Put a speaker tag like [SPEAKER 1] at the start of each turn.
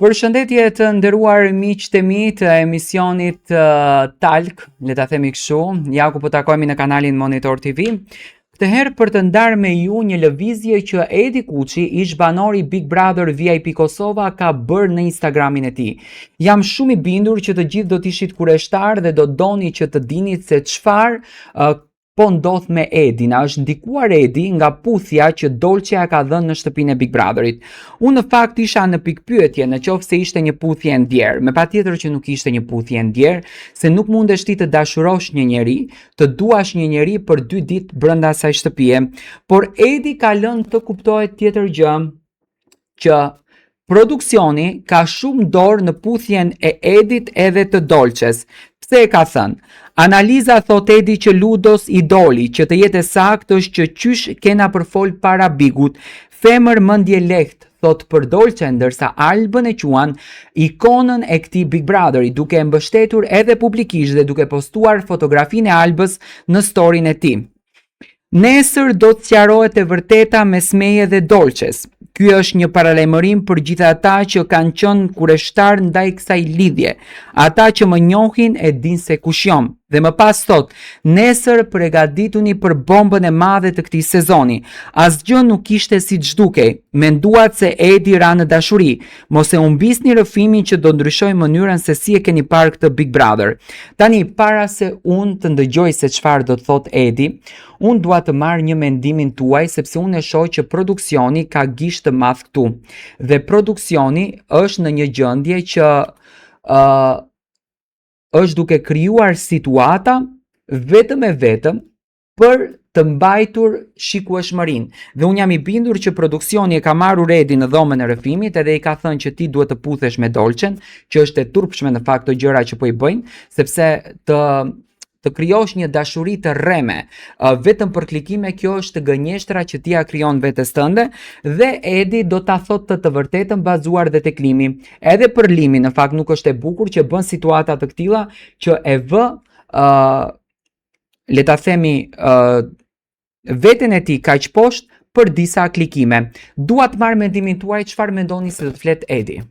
[SPEAKER 1] Përshëndetje të nderuar miqtë e mi të emisionit Talk, le ta themi kështu. Ja ku po takohemi në kanalin Monitor TV. Këtë herë për të ndarë me ju një lëvizje që Edi Kuçi, ish banori Big Brother VIP Kosova, ka bërë në Instagramin e tij. Jam shumë i bindur që të gjithë do t'ishit kureshtar dhe do doni që të dinit se çfarë po ndodh me Edi. Na është ndikuar Edi nga puthja që Dolçeja ka dhënë në shtëpinë e Big Brotherit. Unë në fakt isha në pikpyetje në qoftë se ishte një puthje e ndjerë. Me patjetër që nuk ishte një puthje e ndjerë, se nuk mundesh ti të dashurosh një njeri, të duash një njeri për 2 ditë brenda asaj shtëpie. Por Edi ka lënë të kuptohet tjetër gjë, që produksioni ka shumë dorë në puthjen e Edit edhe të Dolçes. Pse e ka thënë? Analiza thot Edi që ludos i doli, që të jetë saktë është që qysh kena përfol para Bigut, femër mendje lehtë, thot për Dolçe, ndërsa Albën e quan ikonën e këtij Big Brotheri, duke e mbështetur edhe publikisht dhe duke postuar fotografinë e Albës në storin e tij. Nesër do të sqarohet e vërteta mes meje dhe Dolçes. Ky është një paralajmërim për gjithë ata që kanë qenë kureshtar ndaj kësaj lidhje. Ata që më njohin e din se kush jam. Dhe më pas thot, nesër përgatituni për bombën e madhe të këtij sezoni. Asgjë nuk ishte siç dukej. Menduat se Edi ra në dashuri. Mos e humbisni rrëfimin që do ndryshoj mënyrën se si e keni parë këtë Big Brother. Tani, para se unë të ndëgjoj se çfarë do të thot Edi, unë dua të marr një mendimin tuaj, sepse unë e shoh që produksioni ka gishtë të madh këtu. Dhe produksioni është në një gjendje që është duke krijuar situata vetëm e vetëm për të mbajtur shikueshmërinë. Dhe unë jam i bindur që produksioni e ka marrur Edi në dhomën e rrëfimit edhe i ka thënë që ti duhet të puthesh me Dolçen, që është e turpshme në fakt të gjëra që po i bëjnë, sepse të krijosh një dashuri të rreme vetëm për klikime, kjo është gënjeshtra që ti ja krijon vetes tënde, dhe Edi do ta thotë të vërtetën bazuar dhe tek Limi. Edhe për Limi në fakt nuk është e bukur që bën situata të tilla që e vë le ta themi veten e tij kaq poshtë për disa klikime. Dua të marr mendimin tuaj, çfarë mendoni se do të flet Edi?